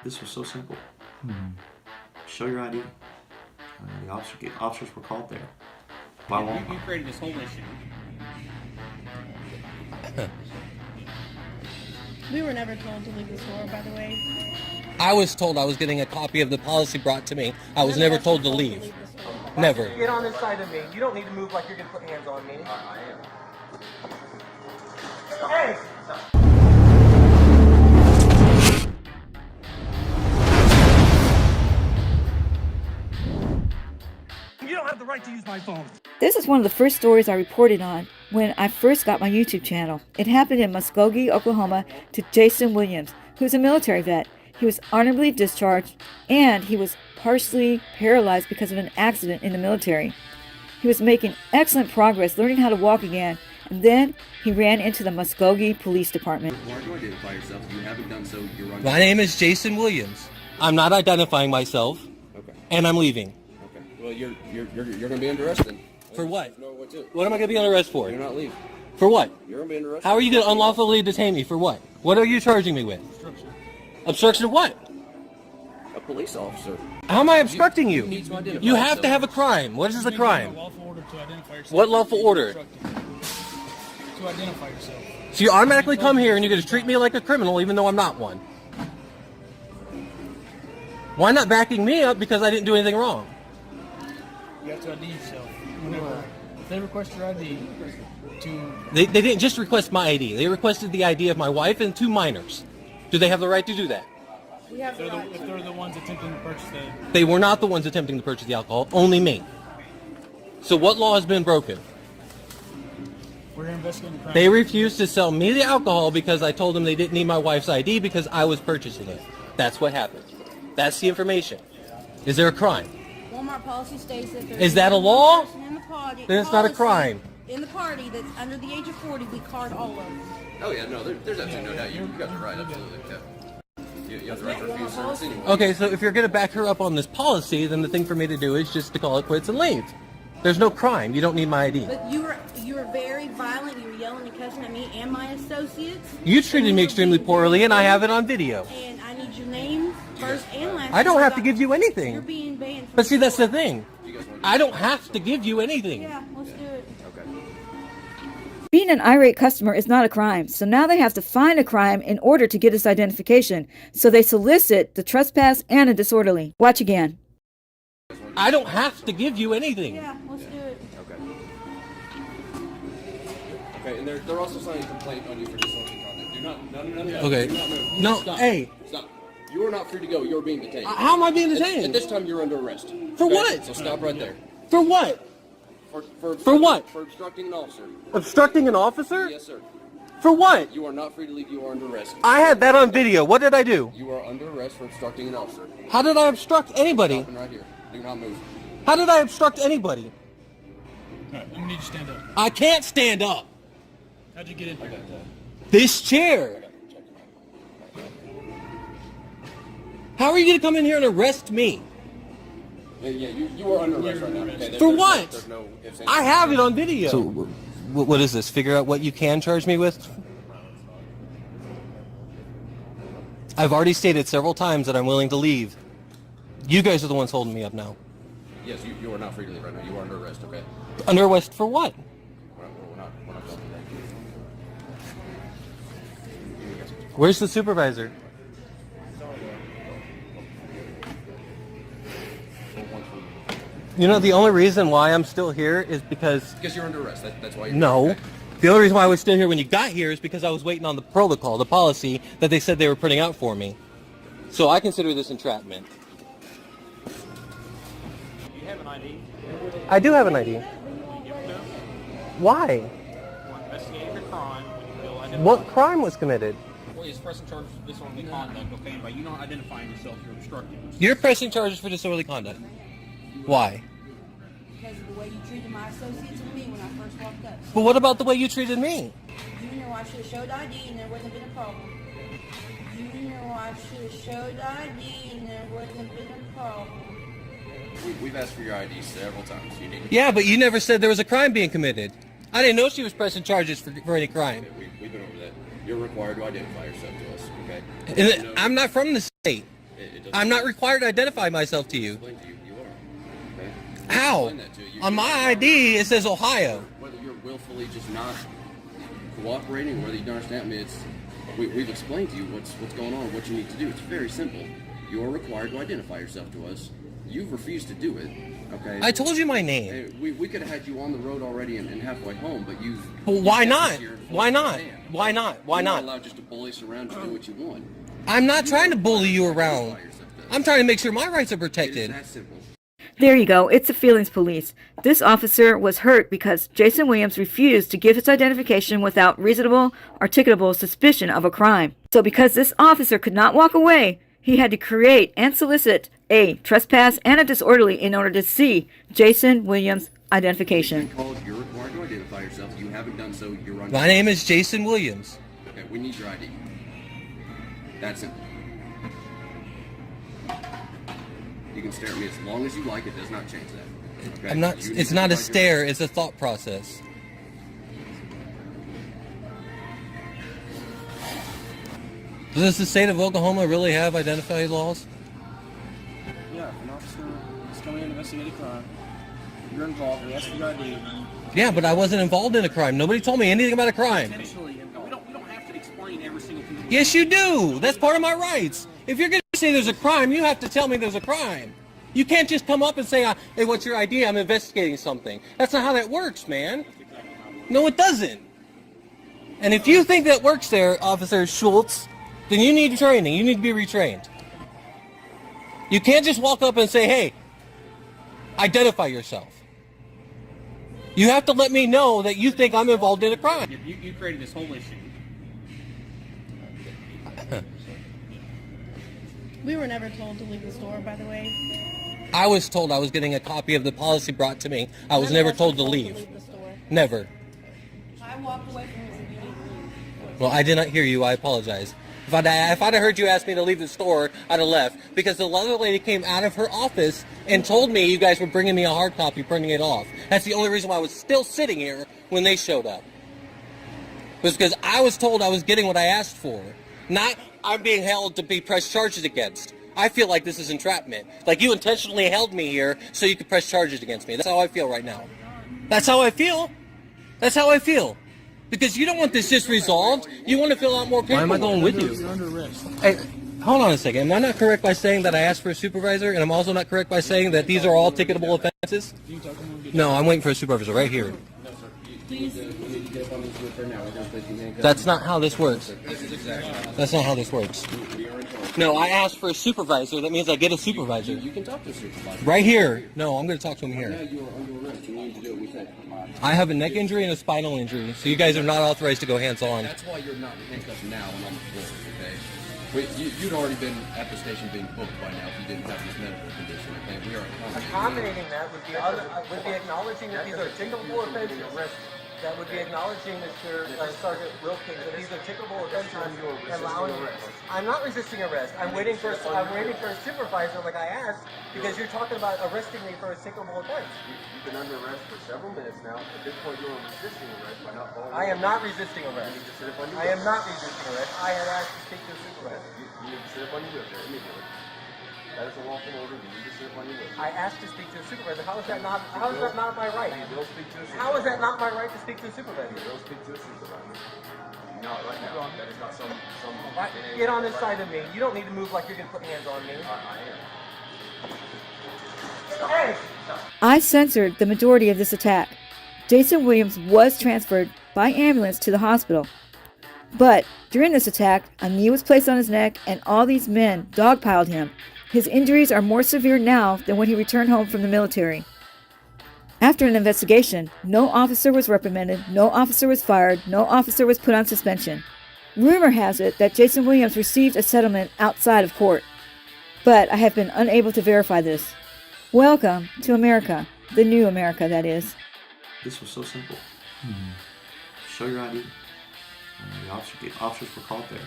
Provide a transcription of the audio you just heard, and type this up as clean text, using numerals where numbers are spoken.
This was so simple. Show your ID. The officers were called there. You created this whole issue. We were never told to leave the store, by the way. I was told I was getting a copy of the policy brought to me. I was never told to leave. Never. Get on this side of me. You don't need to move like you're going to put hands on me. I am. Hey! You don't have the right to use my phone. This is one of the first stories I reported on when I first got my YouTube channel. It happened in Muskogee, Oklahoma to Jason Williams, who's a military vet. He was honorably discharged and he was partially paralyzed because of an accident in the military. He was making excellent progress learning how to walk again, and then he ran into the Muskogee Police Department. Why do you identify yourself? You haven't done so. You're on. My name is Jason Williams. I'm not identifying myself. Okay. And I'm leaving. Okay. Well, you're going to be under arrest then. For what? No, what to? What am I going to be under arrest for? You're not leaving. For what? You're going to be under arrest. How are you going to unlawfully detain me? For what? What are you charging me with? Obstruction. Obstruction of what? A police officer. How am I obstructing you? You need to identify You have to yourself. have a crime. What is the crime? Lawful order to identify yourself. What lawful order? To identify yourself. So you automatically come here and you're going to treat me like a criminal even though I'm not one. Why not backing me up because I didn't do anything wrong? You have to ID yourself. Whenever if they request your ID to They didn't just request my ID. They requested the ID of my wife and 2 minors. Do they have the right to do that? We have the right if they're the ones attempting to purchase the They were not the ones attempting to purchase the alcohol, only me. So what law has been broken? we're investigating crime. They refused to sell me the alcohol because I told them they didn't need my wife's ID because I was purchasing it. That's what happened. That's the information. Is there a crime? Walmart policy states that there Is that a law? person in the party, Then it's not a policy crime. In the party that's under the age of 40, we card all of them. Oh yeah, no, there's absolutely no doubt. You got the right, absolutely. Yeah. You have the right to refuse service anyway. Okay, so if you're going to back her up on this policy, then the thing for me to do is just to call it quits and leave. There's no crime. You don't need my ID. But you were very violent. You were yelling and cussing at me and my associates. You treated me extremely poorly, and I have it on video. And I need your name first and last. I don't have to name. give you You're anything. being banned. From But see, that's the thing. You guys want I don't have to give you anything. Yeah, let's do it. Okay. Being an irate customer is not a crime, so now they have to find a crime in order to get this identification. So they solicit the trespass and a disorderly. Watch again. I don't have to give you anything. Yeah, let's do it. Okay. Okay, and they're also signing a complaint on you for disorderly conduct. Do not, no. Okay. Do not move. No, Stop. hey. Stop. You are not free to go. You're being detained. How am I being At detained? this time, you're under arrest. For Okay? what? So stop right there. For what? For what? For obstructing an officer. Obstructing an officer? Yes, sir. For what? You are not free to leave. You are under arrest. I had that on video. What did I do? You are under arrest for obstructing an officer. How did I obstruct anybody? Stopping right here. Do not move. How did I obstruct anybody? Alright, I'm gonna need you to stand up. I can't stand up. How'd you get in here? This chair. How are you going to come in here and arrest me? Yeah, you are under arrest right now. Okay, For what? There's no ifs, ands, I have it on video. So, what is this? Figure out what you can charge me with? I've already stated several times that I'm willing to leave. You guys are the ones holding me up now. Yes, you are not free to leave right now. You are under arrest, okay? Under arrest for what? We're not talking Where's the supervisor? You know, the only reason why I'm still here is because... Because you're under arrest. That's why you're No. okay? The only reason why I was still here when you got here is because I was waiting on the protocol, the policy that they said they were putting out for me. So I consider this entrapment. You have an ID. I do have an ID. You give it to us. Why? We're investigating a crime. When you feel identified. What crime was committed? Well, he's pressing charges for disorderly conduct, okay? And by you not identifying yourself, you're obstructing. You're pressing charges for disorderly conduct. Why? Because of the way you treated my associates and me when I first walked up. But what about the way you treated me? You know I should have showed ID and there wouldn't have been a problem. You know I should have showed ID and there wouldn't have been a problem. We've asked for your ID several times. You need to... Yeah, but you never said there was a crime being committed. I didn't know she was pressing charges for any crime. We've been over that. You're required to identify yourself to us, okay? And I'm not from the state. It doesn't I'm not required to identify myself to you. explain to you. You are. Okay? How? Explain that to you. On my ID, it says Ohio. Whether you're willfully just not cooperating, or whether you don't understand, I mean, we've explained to you what's going on, what you need to do. It's very simple. You are required to identify yourself to us. You've refused to do it. Okay. I told you my name. Hey, we could have had you on the road already and halfway home, but you've. Well, why you've not? kept us here to Why force not? your hand. Why not? Why You're not? allowed just to bully us around to do what you want. I'm not trying to bully you around. I'm trying to make sure my rights are It is protected. that simple. There you go. It's the feelings police. This officer was hurt because Jason Williams refused to give his identification without reasonable, articulable suspicion of a crime. So because this officer could not walk away, he had to create and solicit a trespass and a disorderly in order to see Jason Williams' identification. Called, you're required to identify yourself. You haven't done so. You're under. My name is Jason Williams. Okay, we need your ID. That's it. You can stare at me as long as you like. It does not change that. Okay? I'm not. You It's need not to a provide your- stare. It's a thought process. Does the state of Oklahoma really have identified laws? Yeah, if an officer is coming in to investigate a crime, you're involved, they ask for your ID. Yeah, but I wasn't involved in a crime. Nobody told me anything about a crime. Intentionally, we don't have to explain every single thing. Yes, you do. That's part of my rights. If you're going to say there's a crime, you have to tell me there's a crime. You can't just come up and say, hey, what's your idea? I'm investigating something. That's not how that works, man. No, it doesn't. And if you think that works there, Officer Schultz, then you need training. You need to be retrained. You can't just walk up and say, hey, identify yourself. You have to let me know that you think I'm involved in a crime. You created this whole issue. We were never told to leave the store, by the way. I was told I was getting a copy of the policy brought to me. I was None never of us told were to leave. the store. Never. I walked away from this and you didn't leave. Well, I did not hear you. I apologize. If I'd have heard you ask me to leave the store, I'd have left. Because the other lady came out of her office and told me you guys were bringing me a hard copy, printing it off. That's the only reason why I was still sitting here when they showed up. It was because I was told I was getting what I asked for. Not I'm being held to be pressed charges against. I feel like this is entrapment. Like you intentionally held me here so you could press charges against me. That's how I feel right now. That's how I feel. That's how I feel. Because you don't want this just resolved. You want to fill out more paperwork. Why am I going with you? You're under arrest. Hey, hold on a second. Am I not correct by saying that I asked for a supervisor? And I'm also not correct by saying that these are all ticketable offenses? No, I'm waiting for a supervisor right here. That's not how this works. That's not how this works. No, I asked for a supervisor. That means I get a supervisor. You can talk to a supervisor. Right here. No, I'm going to talk to him Now here. you are under arrest. You need to do what we say. I have a neck injury and a spinal injury, so you guys are not authorized to go hands-on. That's why you're not handcuffed now and on the floor, okay? You'd already been at the station being booked by now if you didn't have this medical condition, okay? We are Accommodating that would be acknowledging that these are ticketable offenses. That would be acknowledging, Mr. Sergeant Wilkins, that these are ticketable offenses and allowing. I'm not resisting arrest. I'm waiting for a supervisor, like I asked, because you're talking about arresting me for a ticketable offense. You've been under arrest for several minutes now. At this point, you are resisting arrest by not following. I am not resisting arrest. You need to sit up on your I am not resisting arrest. I had asked to speak to a supervisor. You need to sit up on your wheelchair immediately. That is a lawful order. You need to sit up on your wheelchair. I asked to speak to a supervisor. How is that not my right? You will speak to a supervisor. How is that not my right to speak to a supervisor? You will speak to a supervisor. Not right now. That is not some. Get on this side of me. You don't need to move like you're going to put hands on me. I am. Hey! I censored the majority of this attack. Jason Williams was transferred by ambulance to the hospital. But during this attack, a knee was placed on his neck and all these men dogpiled him. His injuries are more severe now than when he returned home from the military. After an investigation, no officer was reprimanded, no officer was fired, no officer was put on suspension. Rumor has it that Jason Williams received a settlement outside of court. But I have been unable to verify this. Welcome to America. The new America, that is. This was so simple. Show your ID. The officers were called there.